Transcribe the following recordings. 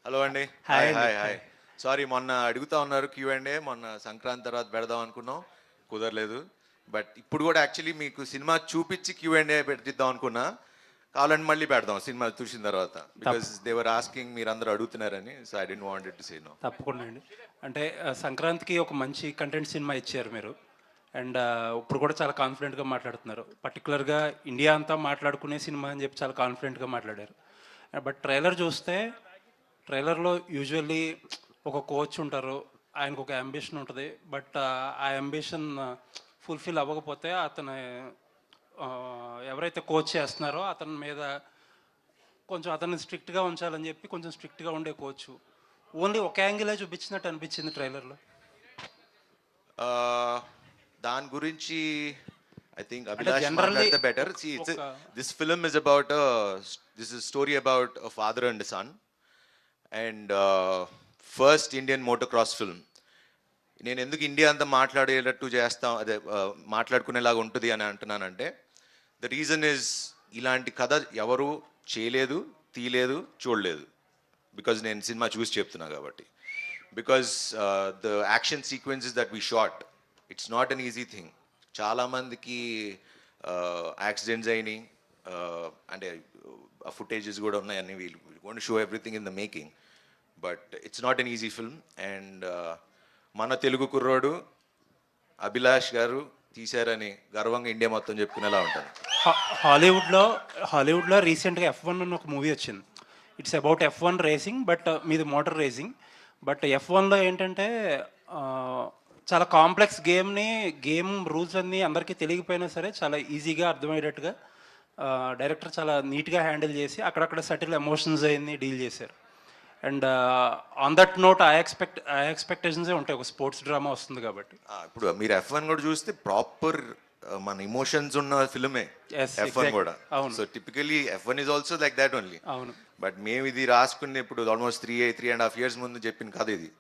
Hello అండి. Hi hi అండి. Hi hi. Sorry మొన్న అడుగుతా ఉన్నారు Q&A. మొన్న సంక్రాంతి తర్వాత పెడదాం అనుకున్నాం, కుదరలేదు. బట్ ఇప్పుడు కూడా యాక్చువల్లీ మీకు సినిమా చూపించి Q&A పెట్టిద్దాం అనుకున్నా. కావాలంటే మళ్ళీ పెడదాం సినిమా చూసిన తర్వాత, బికాస్ దేవర్ ఆస్కింగ్, మీరు అందరూ అడుగుతున్నారని. So I don't want to say no. తప్పకుండా అండి. అంటే సంక్రాంతికి ఒక మంచి కంటెంట్ సినిమా ఇచ్చారు మీరు. అండ్ ఇప్పుడు కూడా చాలా కాన్ఫిడెంట్గా మాట్లాడుతున్నారు. పర్టికులర్గా ఇండియా అంతా మాట్లాడుకునే సినిమా అని చెప్పి చాలా కాన్ఫిడెంట్గా మాట్లాడారు. బట్ ట్రైలర్ చూస్తే, ట్రైలర్లో యూజువల్లీ ఒక కోచ్ ఉంటారు, ఆయనకు ఒక అంబిషన్ ఉంటుంది. బట్ ఆ అంబిషన్ ఫుల్ఫిల్ అవ్వకపోతే అతను ఎవరైతే కోచ్ చేస్తున్నారో అతని మీద కొంచెం అతన్ని స్ట్రిక్ట్గా ఉంచాలని చెప్పి కొంచెం స్ట్రిక్ట్గా ఉండే కోచ్ ఓన్లీ ఒక యాంగిలే చూపించినట్టు అనిపించింది ట్రైలర్లో. దాని గురించి ఐ థింక్ అంటే అభిలాష్ జనరల్లీ మాట్లాడితే better. This film is about this is story about a father and son, and first Indian motocross film. నేను ఎందుకు ఇండియా అంతా మాట్లాడేటట్టు చేస్తాం, అదే మాట్లాడుకునేలాగా ఉంటుంది అని అంటున్నానంటే, ద రీజన్ ఇస్ ఇలాంటి కథ ఎవరు చేయలేదు, తీయలేదు, చూడలేదు. బికాజ్ నేను సినిమా చూసి చెప్తున్నా కాబట్టి. Because the action sequences that we shot, it's not an easy thing. చాలామందికి యాక్సిడెంట్స్ అయినాయి, అంటే ఆ ఫుటేజెస్ కూడా ఉన్నాయి. అన్ని వీళ్ళు gonna show everything in the making. But it's not an easy film. And మన తెలుగు కుర్రోడు అభిలాష్ గారు తీశారని గర్వంగా ఇండియా మొత్తం చెప్పుకునేలా ఉంటుంది. హాలీవుడ్లో రీసెంట్గా F1 అని ఒక మూవీ వచ్చింది. It's about F1 racing, but మీది మోటార్ రేసింగ్. బట్ F1లో ఏంటంటే చాలా కాంప్లెక్స్ గేమ్ రూల్స్ అన్నీ అందరికీ తెలియకపోయినా సరే చాలా ఈజీగా అర్థమయ్యేటట్టుగా డైరెక్టర్ చాలా నీట్గా హ్యాండిల్ చేసి అక్కడక్కడ సటిల్ ఎమోషన్స్ అయ్యి డీల్ చేశారు. అండ్ ఆన్ దట్ నోట్ ఆ ఎక్స్పెక్టేషన్సే ఉంటాయి, ఒక స్పోర్ట్స్ డ్రామా వస్తుంది కాబట్టి. ఇప్పుడు మీరు F1 కూడా చూస్తే ప్రాపర్ మన ఇమోషన్స్ ఉన్న ఫిల్మే F1 కూడా. So typically F1 is also like that only. అవును. బట్ మేము ఇది రాసుకుని ఇప్పుడు ఆల్మోస్ట్ 3.5 years ముందు చెప్పిన కథ ఇది.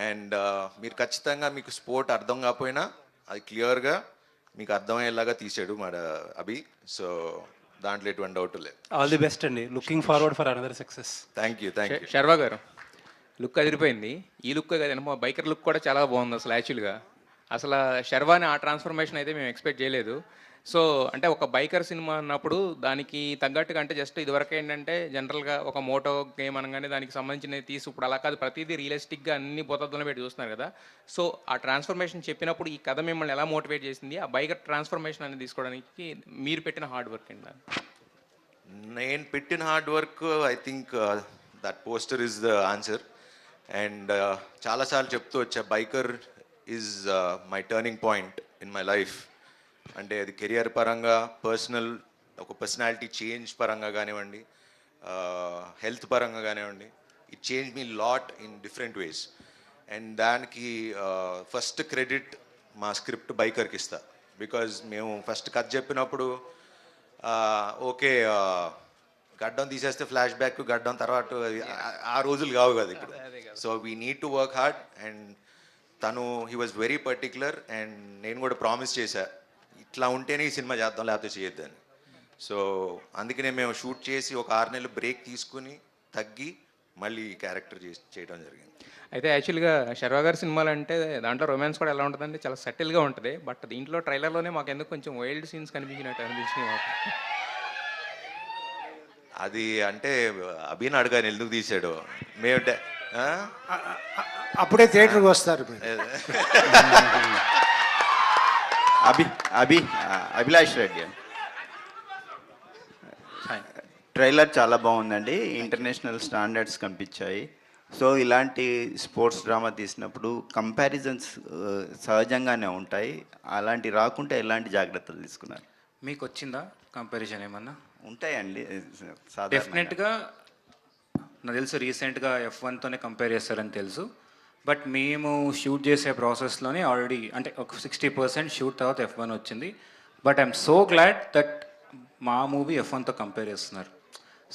అండ్ మీరు ఖచ్చితంగా, మీకు స్పోర్ట్ అర్థం కాకపోయినా అది క్లియర్గా మీకు అర్థమయ్యేలాగా తీసాడు మన అభి. సో దాంట్లో ఎటువంటి డౌట్ లేదు. ఆల్ ది బెస్ట్ అండి. Looking forward for another success. Thank you. Sharwa గారు, లుక్ అదిరిపోయింది. ఈ లుక్ కదండి, మా బైకర్ లుక్ కూడా చాలా బాగుంది అసలు. యాక్చువల్గా అసలు శర్వాని ఆ ట్రాన్స్ఫర్మేషన్ అయితే మేము ఎక్స్పెక్ట్ చేయలేదు. సో అంటే ఒక బైకర్ సినిమా అన్నప్పుడు దానికి తగ్గట్టుగా, అంటే జస్ట్ ఇదివరకు ఏంటంటే జనరల్గా ఒక మోటో గేమ్ అనగానే దానికి సంబంధించినవి తీసి, ఇప్పుడు అలా కాదు, ప్రతిదీ రియలిస్టిక్గా అన్ని పోతద్దులో పెట్టి చూస్తున్నారు కదా. సో ఆ ట్రాన్స్ఫర్మేషన్ చెప్పినప్పుడు ఈ కథ మిమ్మల్ని ఎలా మోటివేట్ చేసింది, ఆ బైకర్ ట్రాన్స్ఫర్మేషన్ అనేది తీసుకోవడానికి మీరు పెట్టిన హార్డ్ వర్క్ ఏంటి? నేను పెట్టిన hard work, I think that poster is the answer. And చాలాసార్లు చెప్తూ వచ్చా, biker is my turning point in my life. అంటే అది కెరియర్ పరంగా, ఒక పర్సనాలిటీ చేంజ్ పరంగా కానివ్వండి, హెల్త్ పరంగా కానివ్వండి, it change me lot in different ways. And దానికి ఫస్ట్ క్రెడిట్ మా స్క్రిప్ట్ బైకర్కి ఇస్తా. బికాజ్ మేము ఫస్ట్ కథ చెప్పినప్పుడు ఓకే, గడ్డం తీసేస్తే ఫ్లాష్ బ్యాక్, గడ్డం తర్వాత ఆ రోజులు కావు కదా ఇప్పుడు. So we need to work hard. And తను he was very particular. And నేను కూడా ప్రామిస్ చేశా, ఇట్లా ఉంటేనే ఈ సినిమా చేద్దాం, లేకపోతే చేయొద్దని. సో అందుకనే మేము షూట్ చేసి ఒక 6 నెలలు బ్రేక్ తీసుకుని తగ్గి మళ్ళీ క్యారెక్టర్ చేయడం జరిగింది. అయితే యాక్చువల్గా శర్వా గారి సినిమాలు అంటే దాంట్లో రొమాన్స్ కూడా ఎలా ఉంటుందంటే చాలా సెటిల్గా ఉంటుంది. బట్ దీంట్లో ట్రైలర్లోనే మాకు ఎందుకు కొంచెం వైల్డ్ సీన్స్ కనిపించినట్టు అనిపించినాయి మాకు. అది అంటే అభిని అడగాను ఎందుకు తీసాడు. మేము అప్పుడే థియేటర్కి వస్తారు. అభిలాష్ రెడ్డి, ట్రైలర్ చాలా బాగుందండి. ఇంటర్నేషనల్ స్టాండర్డ్స్ కనిపించాయి. సో ఇలాంటి స్పోర్ట్స్ డ్రామా తీసినప్పుడు కంపారిజన్స్ సహజంగానే ఉంటాయి. అలాంటి రాకుంటే ఎలాంటి జాగ్రత్తలు తీసుకున్నారు? మీకు వచ్చిందా కంపారిజన్ ఏమన్నా? ఉంటాయండి డెఫినెట్గా. నాకు తెలుసు రీసెంట్గా F1తోనే కంపేర్ చేస్తారని తెలుసు. బట్ మేము షూట్ చేసే ప్రాసెస్లోనే ఆల్రెడీ అంటే ఒక 60% షూట్ తర్వాత F1 వచ్చింది. But I'm so glad that మా మూవీ F1తో కంపేర్ చేస్తున్నారు.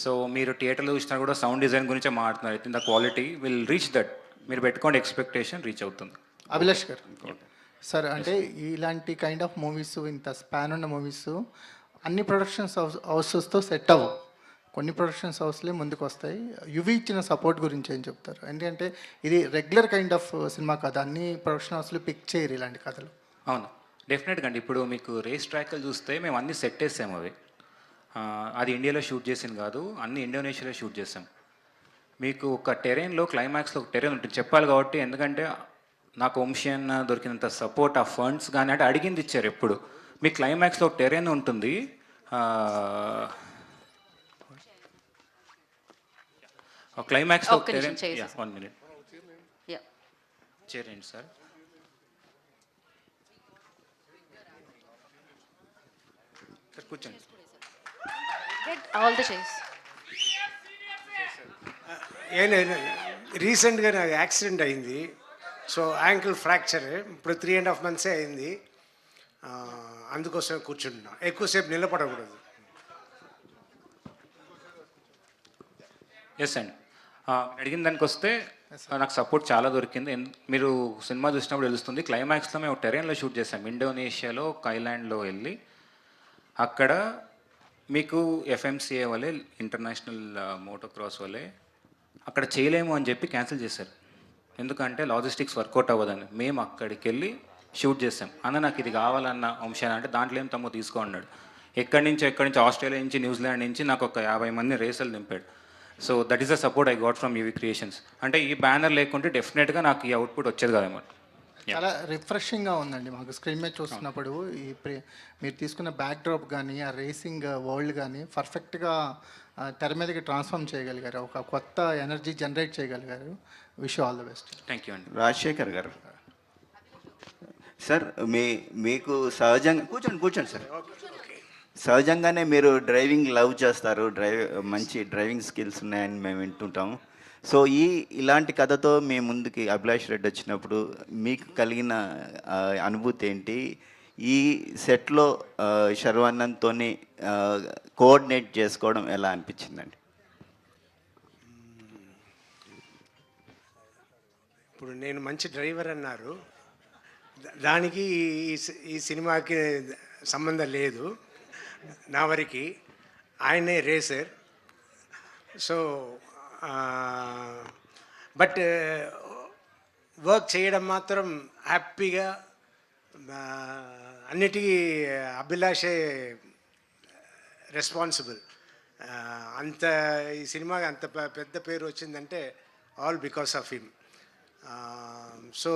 సో మీరు థియేటర్లో చూసినా కూడా సౌండ్ డిజైన్ గురించే మాట్లాడుతున్నారు. అయితే the quality will reach that. మీరు పెట్టుకోండి, ఎక్స్పెక్టేషన్ రీచ్ అవుతుంది. అభిలాష్ గారు సార్, అంటే ఇలాంటి కైండ్ ఆఫ్ మూవీస్, ఇంత స్పాన్ ఉన్న మూవీస్ అన్ని ప్రొడక్షన్స్ హౌసెస్తో సెట్ అవ్వవు. కొన్ని ప్రొడక్షన్స్ హౌస్లే ముందుకు వస్తాయి. యువి ఇచ్చిన సపోర్ట్ గురించి ఏం చెప్తారు? ఎందుకంటే ఇది రెగ్యులర్ కైండ్ ఆఫ్ సినిమా కథ, అన్ని ప్రొడక్షన్ హౌస్లు పిక్ చేయరు ఇలాంటి కథలు. అవును, డెఫినెట్గా అండి. ఇప్పుడు మీకు రేస్ ట్రాక్లు చూస్తే మేము అన్ని సెట్ వేసాము అవి. అది ఇండియాలో షూట్ చేసింది కాదు, అన్ని ఇండోనేషియాలో షూట్ చేసాం. మీకు ఒక టెరెయిన్లో క్లైమాక్స్లో ఒక టెరెయిన్ ఉంటుంది చెప్పాలి కాబట్టి, ఎందుకంటే నాకు వంశీ అన్న దొరికినంత సపోర్ట్, ఆ ఫండ్స్ కానీ అంటే అడిగింది ఇచ్చారు ఎప్పుడు. మీ క్లైమాక్స్లో ఒక టెరెయిన్ ఉంటుంది, క్లైమాక్స్లో ఒక్క నిమిషం చేయి. 1 minute Yeah. చేరండి సార్. సార్ కూర్చోండి. Get all the chairs. ఏం లేదు, రీసెంట్గా నాకు యాక్సిడెంట్ అయింది. సో యాంకిల్ ఫ్రాక్చర్ ఇప్పుడు 3.5 months అయింది. అందుకోసమే కూర్చుంటున్నా, ఎక్కువసేపు నిలబడకూడదు. ఎస్ అండి, అడిగిన దానికి వస్తే నాకు సపోర్ట్ చాలా దొరికింది. మీరు సినిమా చూసినప్పుడు తెలుస్తుంది. క్లైమాక్స్లో మేము టెరెన్లో షూట్ చేసాం, ఇండోనేషియాలో కైలాండ్లో వెళ్ళి. అక్కడ మీకు ఎఫ్ఎంసిఏ వల్లే, ఇంటర్నేషనల్ మోటోక్రాస్ వల్లే అక్కడ చేయలేము అని చెప్పి క్యాన్సిల్ చేశారు. ఎందుకంటే లాజిస్టిక్స్ వర్కౌట్ అవ్వదని. మేము అక్కడికి వెళ్ళి షూట్ చేసాం. అన్న నాకు ఇది కావాలన్న అంశం అంటే దాంట్లో ఏం తమ్ముడు తీసుకో అన్నాడు. ఎక్కడి నుంచి ఆస్ట్రేలియా నుంచి, న్యూజిలాండ్ నుంచి నాకు ఒక 50 మంది రేసులు దింపాడు. So that is the support I got from UV Creations. అంటే ఈ బ్యానర్ లేకుంటే డెఫినెట్గా నాకు ఈ అవుట్పుట్ వచ్చేది కదేమో. చాలా రిఫ్రెషింగ్గా ఉందండి మాకు స్క్రీన్ మీద చూస్తున్నప్పుడు. మీరు తీసుకున్న బ్యాక్ డ్రాప్ కానీ, ఆ రేసింగ్ వరల్డ్ కానీ పర్ఫెక్ట్గా తెర మీదకి ట్రాన్స్ఫార్మ్ చేయగలిగారు, ఒక కొత్త ఎనర్జీ జనరేట్ చేయగలిగారు. Wish all the best. Thank you అండి. రాజశేఖర్ గారు సార్, మీకు సహజంగా కూర్చోండి సార్. సహజంగానే మీరు డ్రైవింగ్ లవ్ చేస్తారు, మంచి డ్రైవింగ్ స్కిల్స్ ఉన్నాయని మేము వింటుంటాము. సో ఇలాంటి కథతో మీ ముందుకి అభిలాష్ రెడ్డి వచ్చినప్పుడు మీకు కలిగిన అనుభూతి ఏంటి? ఈ సెట్లో శర్వానంద్తో కోఆర్డినేట్ చేసుకోవడం ఎలా అనిపించిందండి? ఇప్పుడు నేను మంచి డ్రైవర్ అన్నారు, దానికి ఈ సినిమాకి సంబంధం లేదు. నా వరకు ఆయనే రేసర్. సో బట్ వర్క్ చేయడం మాత్రం హ్యాపీగా, అన్నిటికీ అభిలాషే రెస్పాన్సిబుల్. అంత ఈ సినిమాకి అంత పెద్ద పేరు వచ్చిందంటే all because of him. So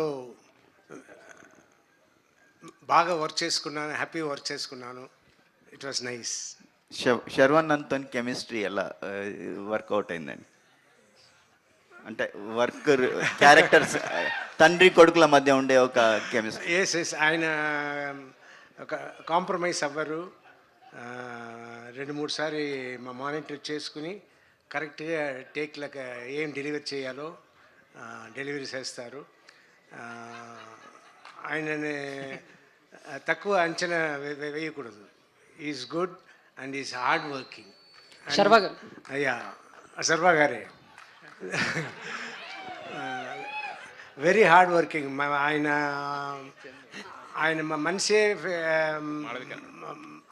బాగా వర్క్ చేసుకున్నాను, హ్యాపీ వర్క్ చేసుకున్నాను. It was nice. శర్వానంద్తో కెమిస్ట్రీ ఎలా వర్కౌట్ అయిందండి? అంటే వర్క్ క్యారెక్టర్స్ తండ్రి కొడుకుల మధ్య ఉండే ఒక కెమిస్ట్రీ. ఎస్ ఆయన ఒక కాంప్రమైజ్ అవ్వరు. 2-3 సారి మా మానిటర్ చేసుకుని కరెక్ట్గా టేక్లకు ఏం డెలివరీ చేయాలో డెలివరీ చేస్తారు. ఆయనని తక్కువ అంచనా వేయకూడదు. Is good and is hard working. Sharwa గారు. అయ్యా, శర్వా గారే వెరీ హార్డ్ వర్కింగ్. ఆయన మనిషే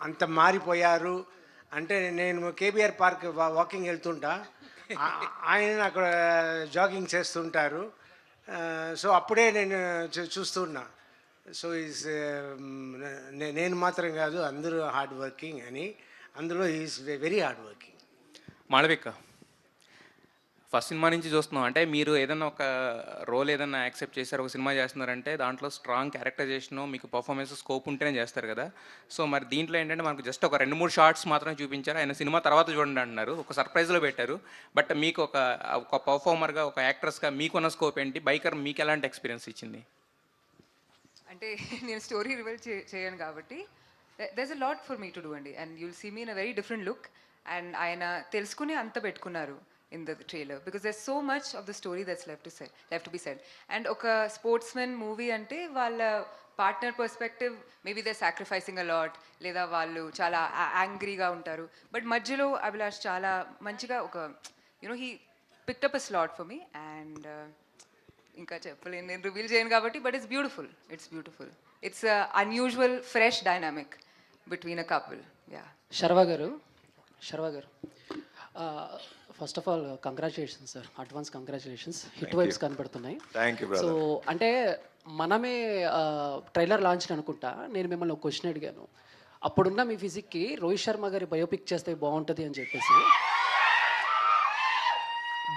అంత మారిపోయారు. అంటే నేను కేబీఆర్ పార్క్ వాకింగ్ వెళ్తుంటా, ఆయన అక్కడ జాగింగ్ చేస్తుంటారు. సో అప్పుడే నేను చూస్తున్నా. సో ఈజ్ నేను మాత్రం కాదు, అందరూ హార్డ్ వర్కింగ్ అని. అందులో is very hard working. Malavika, first cinema నుంచి చూస్తున్నాం అంటే మీరు ఏదైనా ఒక రోల్ ఏదైనా యాక్సెప్ట్ చేశారు, ఒక సినిమా చేస్తున్నారంటే దాంట్లో స్ట్రాంగ్ క్యారెక్టరైజేషన్, మీకు పర్ఫార్మెన్స్ స్కోప్ ఉంటేనే చేస్తారు కదా. సో మరి దీంట్లో ఏంటంటే మనకు జస్ట్ ఒక 2-3 షార్ట్స్ మాత్రమే చూపించారు. ఆయన సినిమా తర్వాత చూడండి అంటున్నారు, ఒక సర్ప్రైజ్లో పెట్టారు. బట్ మీకు ఒక పర్ఫార్మర్గా, ఒక యాక్ట్రెస్గా మీకున్న స్కోప్ ఏంటి? బైకర్ మీకు ఎలాంటి ఎక్స్పీరియన్స్ ఇచ్చింది? అంటే నేను స్టోరీ రివీల్ చేయను కాబట్టి there's a lot for me to do అండి. And you'll see me in a very different look. And ఆయన తెలుసుకుని అంత పెట్టుకున్నారు in the trailer because there's so much of the story that's left to be said. And ఒక sportsmen movie అంటే వాళ్ళ partner perspective maybe they sacrificing a lot, లేదా వాళ్ళు చాలా యాంగ్రీగా ఉంటారు. బట్ మధ్యలో అభిలాష్ చాలా మంచిగా ఒక he picked up a slot for me. And ఇంకా చెప్పలేను, నేను రివీల్ చేయను కాబట్టి. But it's beautiful. It's unusual fresh dynamic between a couple. Yeah. Sharwa garu, first of all congratulations sir, advance congratulations. Hit vibes కనపడుతున్నాయి. Thank you so brother. అంటే మనమే trailer launch అనుకుంటా నేను మిమ్మల్ని ఒక క్వశ్చన్ అడిగాను, అప్పుడున్న మీ ఫిజిక్కి రోహిత్ శర్మ గారి బయోపిక్ చేస్తే బాగుంటుంది అని చెప్పేసి.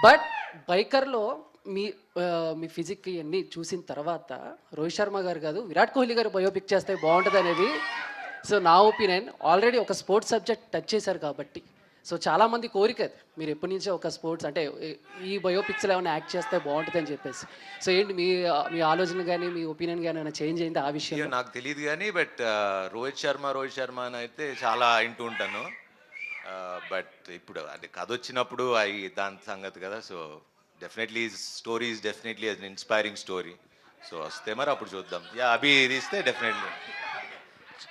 బట్ బైకర్లో మీ మీ ఫిజిక్కి అన్నీ చూసిన తర్వాత రోహిత్ శర్మ గారు కాదు విరాట్ కోహ్లీ గారు బయోపిక్ చేస్తే బాగుంటుంది అనేది సో నా ఒపీనియన్. ఆల్రెడీ ఒక స్పోర్ట్స్ సబ్జెక్ట్ టచ్ చేశారు కాబట్టి సో చాలామంది కోరిక అది, మీరు ఎప్పటి నుంచో ఒక స్పోర్ట్స్ అంటే ఈ బయోపిక్స్లో ఏమైనా యాక్ట్ చేస్తే బాగుంటుంది అని చెప్పేసి. సో ఏంటి మీ మీ ఆలోచన కానీ మీ ఒపీనియన్ కానీ ఏమైనా చేంజ్ అయింది ఆ విషయంలో? నాకు తెలియదు కానీ బట్ రోహిత్ శర్మ అని అయితే చాలా వింటూ ఉంటాను. బట్ ఇప్పుడు అది కథ వచ్చినప్పుడు దాని సంగతి కదా. So definitely story is definitely an inspiring story. So వస్తే మరి అప్పుడు చూద్దాం. అభి ఇది ఇస్తే definitely.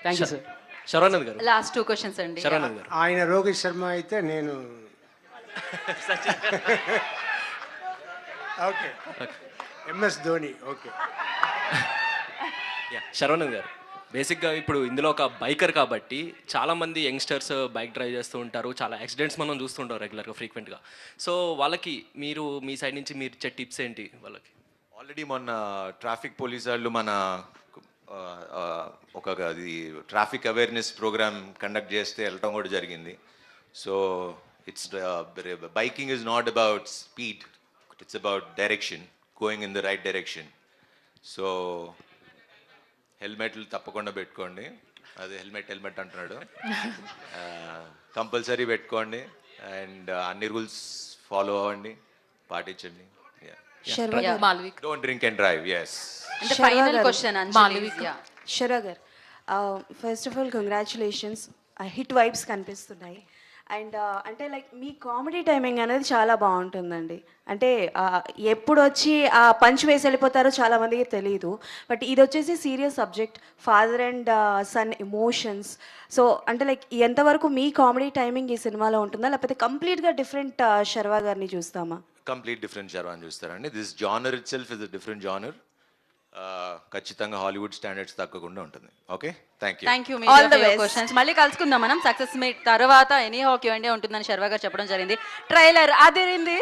Thank you sir. Saravanan గారు, లాస్ట్ 2 questions అండి. శరవణన్ గారు. ఆయన రోహిత్ శర్మ అయితే నేను okay MS Dhoni. Okay Saravanan గారు, బేసిక్గా ఇప్పుడు ఇందులో ఒక బైకర్ కాబట్టి చాలామంది యంగ్స్టర్స్ బైక్ డ్రైవ్ చేస్తూ ఉంటారు, చాలా యాక్సిడెంట్స్ మనం చూస్తుంటాం రెగ్యులర్గా ఫ్రీక్వెంట్గా. సో వాళ్ళకి మీరు మీ సైడ్ నుంచి మీరు ఇచ్చే టిప్స్ ఏంటి వాళ్ళకి? ఆల్రెడీ మొన్న ట్రాఫిక్ పోలీస్ వాళ్ళు మన ఒక అది ట్రాఫిక్ అవేర్నెస్ ప్రోగ్రామ్ కండక్ట్ చేస్తే వెళ్ళటం కూడా జరిగింది. So it's biking is not about speed, it's about direction, going in the right direction. So హెల్మెట్లు తప్పకుండా పెట్టుకోండి. అది హెల్మెట్ అంటున్నాడు. కంపల్సరీ పెట్టుకోండి అండ్ అన్ని రూల్స్ ఫాలో అవ్వండి, పాటించండి. Malvik. Don't drink and drive. Yes. అంటే final question Anjali. Sharwa garu, first of all congratulations, hit vibes కనిపిస్తున్నాయి. అండ్ అంటే లైక్ మీ కామెడీ టైమింగ్ అనేది చాలా బాగుంటుందండి. అంటే ఎప్పుడు వచ్చి ఆ పంచ్ వేసి వెళ్ళిపోతారో చాలామందికి తెలియదు. బట్ ఇది వచ్చేసి serious subject, father and son emotions. So అంటే లైక్ ఎంతవరకు మీ కామెడీ టైమింగ్ ఈ సినిమాలో ఉంటుందా, లేకపోతే కంప్లీట్గా డిఫరెంట్ శర్వ గారిని చూస్తామా? కంప్లీట్ డిఫరెంట్ శర్వాని చూస్తారండి. This genre it self is a different genre. ఖచ్చితంగా హాలీవుడ్ స్టాండర్డ్స్ తగ్గకుండా ఉంటుంది. Okay, thank you. Thank you. Questions మళ్ళీ కలుసుకుందాం మనం. సక్సెస్ మీట్ తర్వాత ఎనీ హాకీ ఇండియా ఉంటుందని శర్వ గారు చెప్పడం జరిగింది. ట్రైలర్ అదిరింది.